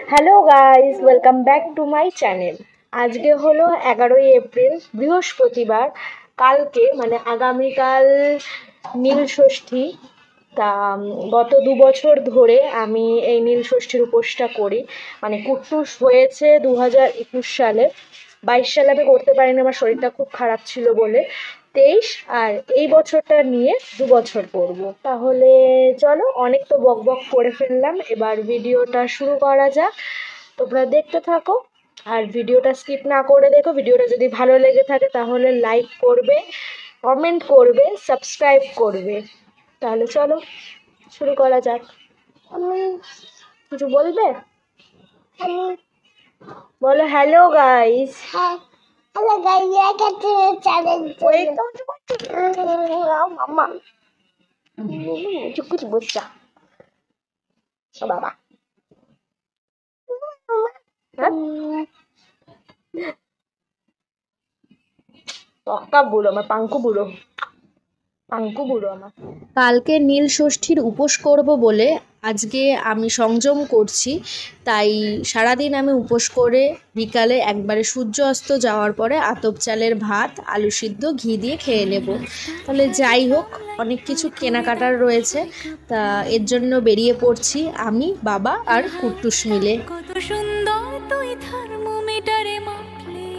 Hello guys, welcome back to my channel. আজকে হলো 11ই April, বৃহস্পতিবার। কালকে মানে আগামীকাল নীল ষষ্ঠী। তা গত 2 বছর ধরে আমি এই নীল ষষ্ঠীর উপোসটা করি। মানে কুট্টুস হয়েছে 2021 সালে। 22 সালে আমি করতে পারিনি, আমার শরীরটা খুব খারাপ ছিল বলে। 23 আর এই বছরটা নিয়ে 2 বছর করব। তাহলে চলো, অনেক তো বক বক করে ফেললাম, এবার ভিডিওটা শুরু করা যাক। তোমরা দেখতে থাকো আর ভিডিওটা স্কিপ না করে দেখো। ভিডিওটা যদি ভালো লেগে থাকে তাহলে লাইক করবে, কমেন্ট করবে, সাবস্ক্রাইব করবে। তাহলে চলো শুরু করা যাক। কিছু বলবে? বলো hello guys. Hello guys, channel ওই তো মাম্মা চুকুচ বচ্চা বাবা। পক্কা বুড়ো আমার, পাঙ্কু বুড়ো, পাঙ্কু বুড়ো আমার। কালকে নীল ষষ্ঠীর উপোস করব বলে আজকে আমি সংযম করছি। তাই সারাদিন আমি উপোস করে বিকালে একবারে সূর্য অস্ত যাওয়ার পরে আতপ চালের ভাত, আলু সিদ্ধ, ঘি দিয়ে খেয়ে নেব। তাহলে যাই হোক, অনেক কিছু কেনাকাটার রয়েছে, তা এর জন্য বেরিয়ে পড়ছি আমি, বাবা আর কুট্টুস মিলে। কত সুন্দর তুই থার্মোমিটারে মাপলে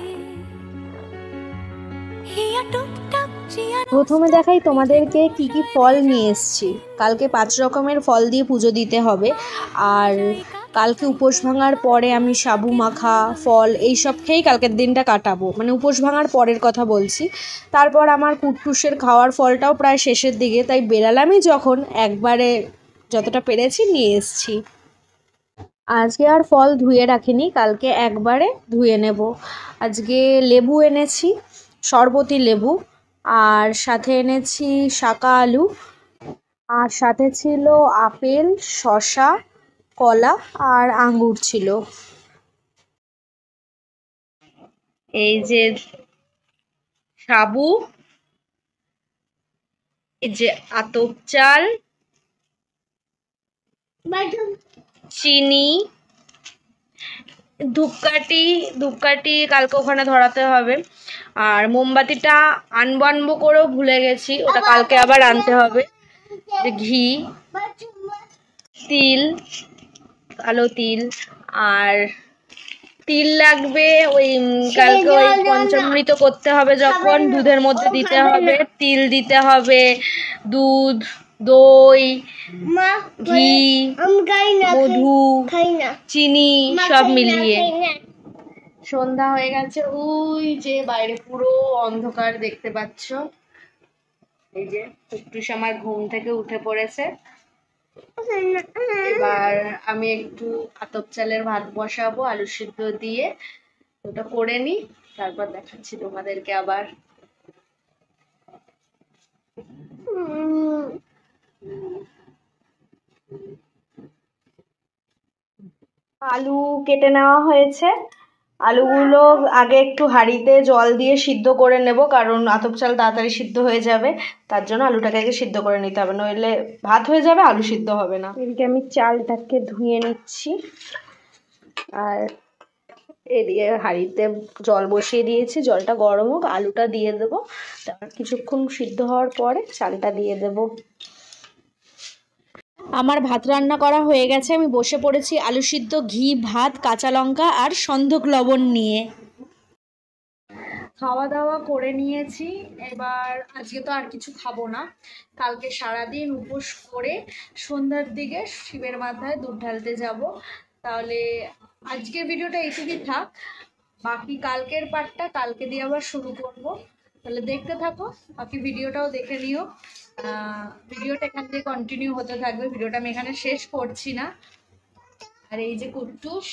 হিয়া টুকটাক জিয়া। প্রথমে দেখাই তোমাদেরকে কি কি ফল নিয়ে এসেছি। কালকে 5 রকমের ফল দিয়ে পুজো দিতে হবে। আর কালকে উপোস ভাঙার পরে আমি সাবু মাখা, ফল এইসব খেয়েই কালকের দিনটা কাটাবো। মানে উপোস ভাঙার পরের কথা বলছি। তারপর আমার কুট্টুসের খাওয়ার ফলটাও প্রায় শেষের দিকে, তাই বেরালামই যখন একবারে যতটা পেরেছি নিয়ে এসেছি। আজকে আর ফল ধুয়ে রাখিনি, কালকে একবারে ধুয়ে নেব। আজকে লেবু এনেছি, শরবতি লেবু, আর সাথে এনেছি শাকা আলু, আর সাথে ছিল আপেল, শসা, কলা আর আঙ্গুর ছিল। এই যে সাবু, এই যে আতপ চাল, চিনি, ধূপকাঠি। ধূপকাঠি কালকে ওখানে ধরাতে হবে। আর মোমবাতিটা আনবো আনবো করেও ভুলে গেছি, ওটা কালকে আবার আনতে হবে। যে ঘি, তিল, কালো তিল, আর তিল লাগবে ওই কালকে ওই পঞ্চামৃত করতে হবে যখন, দুধের মধ্যে দিতে হবে, তিল দিতে হবে, দুধ, দই, ঘি, মধু, চিনি সব মিলিয়ে। সন্ধ্যা হয়ে গেছে, ওই যে বাইরে পুরো অন্ধকার দেখতে পাচ্ছ। এই যে কুট্টুস আমার ঘুম থেকে উঠে পড়েছে। এবার আমি একটু আতপ চালের ভাত বসাবো আলু সিদ্ধ দিয়ে, ওটা করে নি, তারপর দেখাচ্ছি তোমাদেরকে আবার। আলু কেটে নেওয়া হয়েছে। আলুগুলো আগে একটু হাঁড়িতে জল দিয়ে সিদ্ধ করে নেব, কারণ আতপ চাল তাড়াতাড়ি সিদ্ধ হয়ে যাবে। তার জন্য আলুটাকে আগে সিদ্ধ করে নিতে হবে, নইলে ভাত হয়ে যাবে, আলু সিদ্ধ হবে না। এদিকে আমি চালটাকে ধুয়ে নিচ্ছি, আর এদিকে হাঁড়িতে জল বসিয়ে দিয়েছি, জলটা গরম হোক, আলুটা দিয়ে দেবো। তারপর কিছুক্ষণ সিদ্ধ হওয়ার পরে চালটা দিয়ে দেবো। আমার ভাত রান্না করা হয়ে গেছে, আমি বসে পড়েছি আলু সিদ্ধ, ঘি, ভাত, কাঁচা লঙ্কা আর সন্ধক লবণ নিয়ে। খাওয়া দাওয়া করে নিয়েছি, এবার আজকে তো আর কিছু খাবো না। কালকে সারাদিন উপোস করে সন্ধ্যার দিকে শিবের মাথায় দুধ ঢালতে যাব। তাহলে আজকের ভিডিওটা এইটুকুই থাক, বাকি কালকের পার্টটা কালকে দিয়ে আবার শুরু করব। তাহলে দেখতে থাকো, বাকি ভিডিওটাও দেখে নিও। ভিডিওটা এখান থেকে কন্টিনিউ হতে থাকবে, ভিডিওটা আমি এখানে শেষ করছি না। আর এই যে কুট্টুস,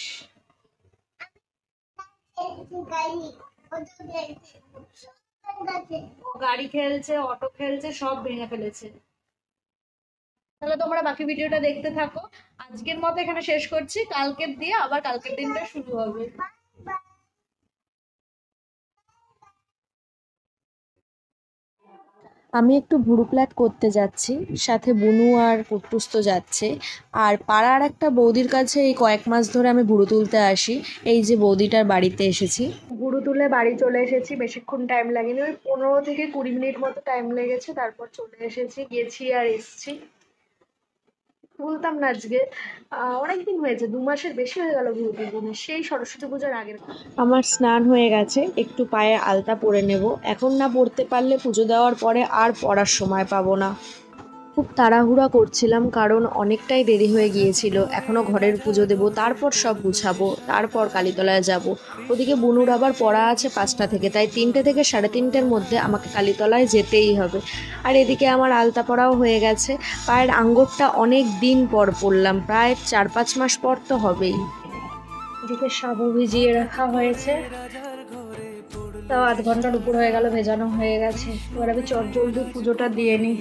গাড়ি খেলছে, অটো খেলছে, সব ভেঙে ফেলেছে। তাহলে তোমরা বাকি ভিডিওটা দেখতে থাকো। আজকের মতো এখানে শেষ করছি, কালকের দিয়ে আবার কালকের দিনটা শুরু হবে। আমি একটু ভুরু প্ল্যাট করতে যাচ্ছি, সাথে বুনু আর কুট্টুস তো যাচ্ছে। আর পাড়ার একটা বৌদির কাছে এই কয়েক মাস ধরে আমি ভুরু তুলতে আসি। এই যে বৌদিটার বাড়িতে এসেছি, ভুরু তুলে বাড়ি চলে এসেছি। বেশিক্ষণ টাইম লাগেনি, ওই 15 থেকে 20 মিনিট মতো টাইম লেগেছে। তারপর চলে এসেছি, গেছি আর এসছি। বলতাম না আজকে অনেকদিন হয়েছে, 2 মাসের বেশি হয়ে গেল ভুরু তুলতে, সেই সরস্বতী পুজোর আগের। আমার স্নান হয়ে গেছে, একটু পায়ে আলতা পরে নেব। এখন না পরতে পারলে পুজো দেওয়ার পরে আর পরার সময় পাবো না। খুব তাড়াহুড়া করছিলাম কারণ অনেকটাই দেরি হয়ে গিয়েছিল। এখনও ঘরের পুজো দেবো, তারপর সব গুছাবো, তারপর কালীতলায় যাব। ওদিকে বুনুর আবার পড়া আছে 5টা থেকে, তাই 3টে থেকে 3:30-র মধ্যে আমাকে কালীতলায় যেতেই হবে। আর এদিকে আমার আলতা পরাও হয়ে গেছে। পায়ের আঙ্গুরটা অনেক দিন পর পরলাম, প্রায় 4-5 মাস পর তো হবেই। এদিকে সাবু ভিজিয়ে রাখা হয়েছে, তাও 8 ঘন্টার উপর হয়ে গেল ভেজানো হয়ে গেছে। এবার আমি চটজলদি পুজোটা দিয়ে নিই।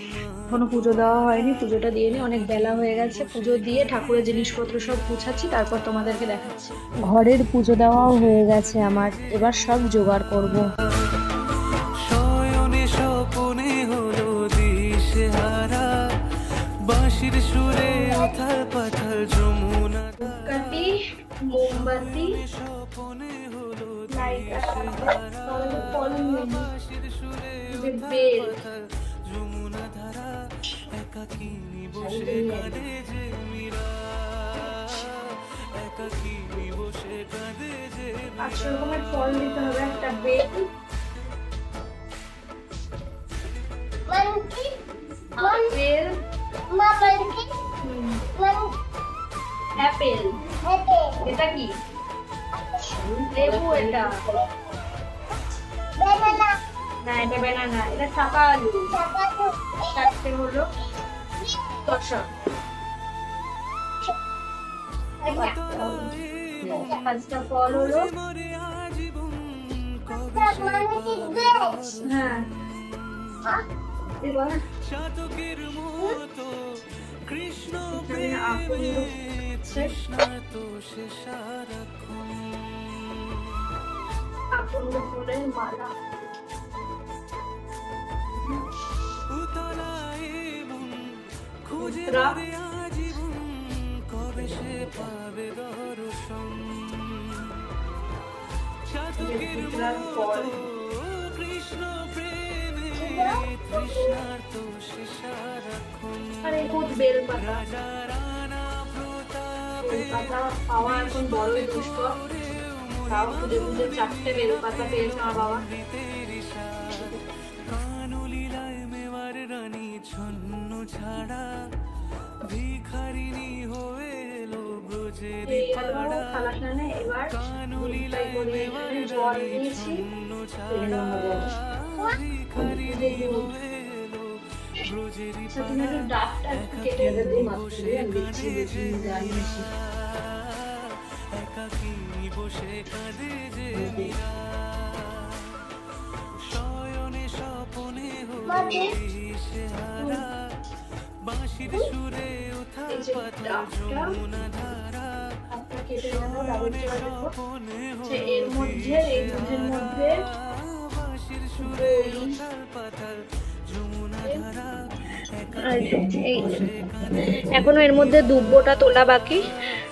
এখনো পুজো দেওয়া হয়নি, পুজোটা দিয়ে নিই, অনেক বেলা হয়ে গেছে। পুজো দিয়ে ঠাকুরের জিনিসপত্র সব গুছাচ্ছি, তারপর তোমাদেরকে দেখাচ্ছি। ঘরের পুজো দেওয়াও হয়ে গেছে আমার, এবার সব জোগাড় করবো। ধূপকাঠি, মোমবাতি, লাইট, ফল, বেল, পাঁচ রকমের ফল দিতে হবে, একটা বেল, আপেল, অ্যাপেল, এটা কি? লেবু। এটা না, এটা বেনানা, এটা শাকা আলু। 4টে হলো শসা। 5টা ফল হলো, হ্যাঁ। এবার আকন্দ ফুলের মালা। বেলপাতা পাওয়া এখন বড়ই দুষ্কর, তাও খুঁজে খুঁজে 4টে বেলপাতা পেয়েছে আমার বাবা। এবার জল নিয়েছি, ডাবটা একটু কেটে দেবো মাত্র দিচ্ছি। এর মধ্যে এই দুধের মধ্যে এখনো এর মধ্যে দুব্বোটা তোলা বাকি।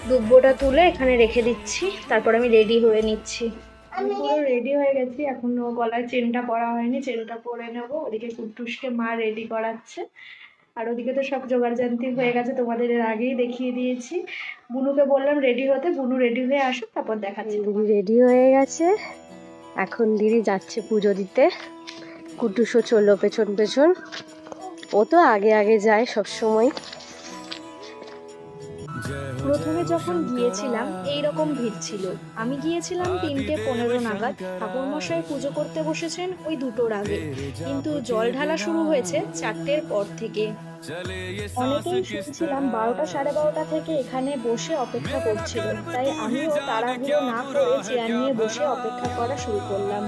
দুব্বোটা তুলে এখানে রেখে দিচ্ছি, তারপর আমি রেডি হয়ে নিচ্ছি। আমি পুরো রেডি হয়ে গেছি, এখনো গলায় চেনটা পরা হয়নি, চেনটা পরে নেবো। ওদিকে কুট্টুসকে মা রেডি করাচ্ছে, আর ওদিকে তো সব জোগাড়জান্তি হয়ে গেছে, তোমাদের এর আগেই দেখিয়ে দিয়েছি। বুনুকে বললাম রেডি হতে, বুনু রেডি হয়ে আসুক, তারপর দেখাচ্ছি। দিদি রেডি হয়ে গেছে, এখন দিদি যাচ্ছে পুজো দিতে। কুট্টুসও চললো পেছন পেছন, ও তো আগে আগে যায় সব সময়। প্রথমে যখন গিয়েছিলাম এইরকম ভিড় ছিল। আমি গিয়েছিলাম 3:15 নাগাদ, ঠাকুরমশাই পুজো করতে বসেছেন ওই 2টোর আগে, কিন্তু জল ঢালা শুরু হয়েছে 4টের পর থেকে। অনেকেই শুনছিলাম 12টা 12:30 থেকে এখানে বসে অপেক্ষা করছিল, তাই আমিও তাড়াহুড়ো না করে চেয়ার নিয়ে বসে অপেক্ষা করা শুরু করলাম।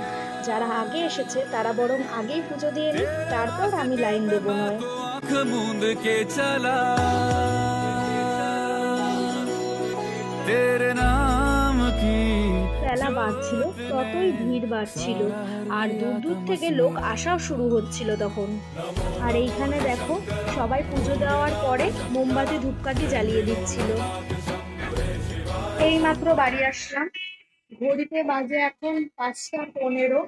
যারা আগে এসেছে তারা বরং আগেই পুজো দিয়ে নিক, তারপর আমি লাইন দেবো নয়। বেলা বাড়ছিল ততই ভিড় বাড়ছিল, আর দূর দূর থেকে লোক আসাও শুরু হচ্ছিল তখন। আর এইখানে দেখো সবাই পুজো দেওয়ার পরে মোমবাতি ধূপকাঠি জ্বালিয়ে দিচ্ছিল। এই মাত্র বাড়ি আসলাম, ঘড়িতে বাজে এখন 5টা 15।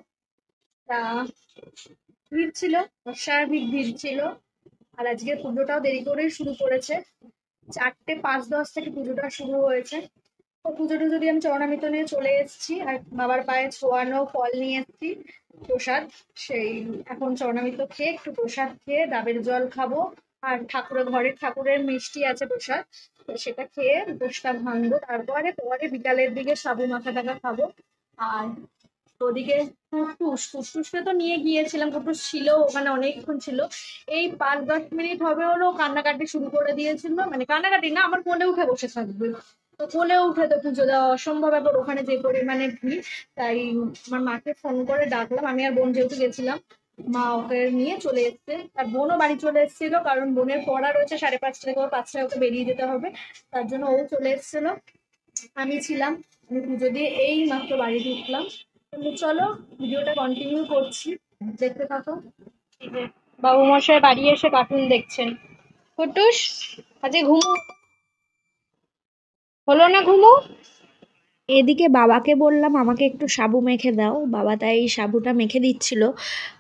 তা ভিড় ছিল, অস্বাভাবিক ভিড় ছিল। আর আজকে পুজোটাও দেরি করেই শুরু করেছে, 4:05-10 থেকে পুজোটা শুরু হয়েছে। তো পুজো টুজো দিয়ে আমি চরণামৃত নিয়ে চলে এসেছি, আর বাবার পায়ে ছোয়ানো ফল নিয়ে এসেছি প্রসাদ। সেই এখন চরণামৃত খেয়ে একটু প্রসাদ খেয়ে ডাবের জল খাবো, আর ঘরের ঠাকুরের মিষ্টি আছে প্রসাদ, তো সেটা খেয়ে উপোসটা ভাঙবো। তারপরে পরে বিকালের দিকে সাবু মাখা টাকা খাবো। আর ওদিকে ফুসফুসকে তো নিয়ে গিয়েছিলাম, কুটুস ছিল ওখানে অনেকক্ষণ ছিল। এই 5-10 মিনিট হবে হলো কান্নাকাটি শুরু করে দিয়েছিল, মানে কান্নাকাটি না, আমার কোলে উঠে বসে থাকবে। তো কোলে উঠে তো পুজো দেওয়া অসম্ভব ব্যাপার, ওখানে যে পরিমাণে ভিড়। তাই আমার মাকে ফোন করে ডাকলাম, আমি আর বোন যেহেতু গেছিলাম, মা ওকে নিয়ে চলে এসছে। আর বোনও বাড়ি চলে এসেছিল, কারণ বোনের পড়া রয়েছে 5:30 থেকে 5টায় ওকে বেরিয়ে যেতে হবে, তার জন্য ও চলে এসেছিল। আমি ছিলাম, আমি পুজো দিয়ে এই মাত্র বাড়ি ঢুকলাম। তুমি চলো ভিডিওটা কন্টিনিউ করছি, দেখতে থাকো। এই যে বাবু মশাই বাড়ি এসে কার্টুন দেখছেন। কুটুস আজকে ঘুমো হলো না, ঘুমো। এদিকে বাবাকে বললাম আমাকে একটু সাবু মেখে দাও, বাবা তাই সাবুটা মেখে দিচ্ছিল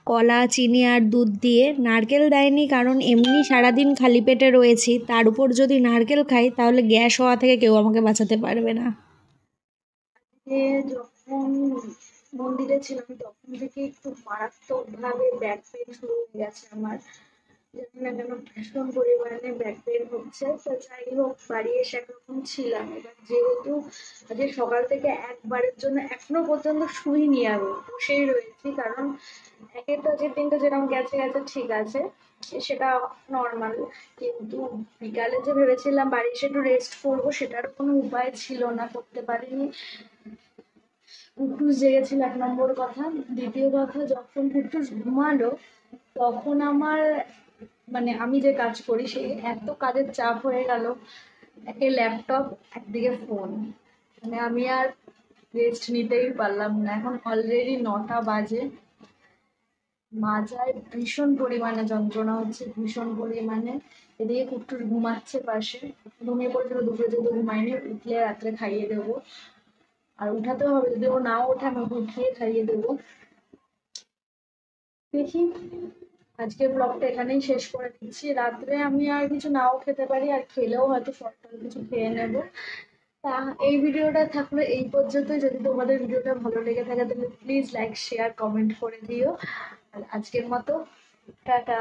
কলা চিনি আর দুধ দিয়ে। নারকেল দেয়নি, কারণ এমনি সারাদিন খালি পেটে রয়েছি, তার উপর যদি নারকেল খাই তাহলে গ্যাস হওয়া থেকে কেউ আমাকে বাঁচাতে পারবে না। যখন মন্দিরে ছিলাম তখন থেকে একটু মারাত্মক ভাবে ব্যাক পেইন শুরু হয়ে গেছে আমার, জানি না কেন ভীষণ পরিমাণে ব্যাক পেইন হচ্ছে। তো যাই হোক বাড়ি এসে একরকম ছিলাম, এবার যেহেতু আজকে সকাল থেকে একবারের জন্য এখনো পর্যন্ত শুইনি, আমি বসেই রয়েছি, কারণ একে তো আজকের দিনটা যেরকম গেছে গেছে ঠিক আছে, সেটা নর্মাল, কিন্তু বিকালে যে ভেবেছিলাম বাড়ি এসে একটু রেস্ট করবো, সেটার কোনো উপায় ছিল না, করতে পারিনি। কুটুস জেগেছিল 1 নম্বর কথা। দ্বিতীয় কথা, যখন কুটুস ঘুমালো তখন আমার মানে আমি যে কাজ করি সেই এত কাজের চাপ হয়ে গেল, একে ল্যাপটপ একদিকে ফোন, মানে আমি আর রেস্ট নিতেই পারলাম না। এখন অলরেডি 9টা বাজে, মাজায় ভীষণ পরিমাণে যন্ত্রণা হচ্ছে, ভীষণ পরিমাণে। এদিকে কুট্টুস ঘুমাচ্ছে পাশে, ঘুমিয়ে পড়েছিল দুপুরে, যেহেতু ঘুমায়নি, উঠলে রাত্রে খাইয়ে দেবো। আর উঠাতেও হবে, যদি ও নাও ওঠে আমি ওকে উঠিয়ে খাইয়ে দেবো। দেখি আজকের ব্লগটা এখানেই শেষ করে দিচ্ছি। রাত্রে আমি আর কিছু নাও খেতে পারি, আর খেলেও হয়তো ফল কিছু খেয়ে নেব। তা এই ভিডিওটা থাকলো এই পর্যন্ত। যদি তোমাদের ভিডিওটা ভালো লেগে থাকে তাহলে প্লিজ লাইক শেয়ার কমেন্ট করে দিও। আর আজকের মতো টাটা।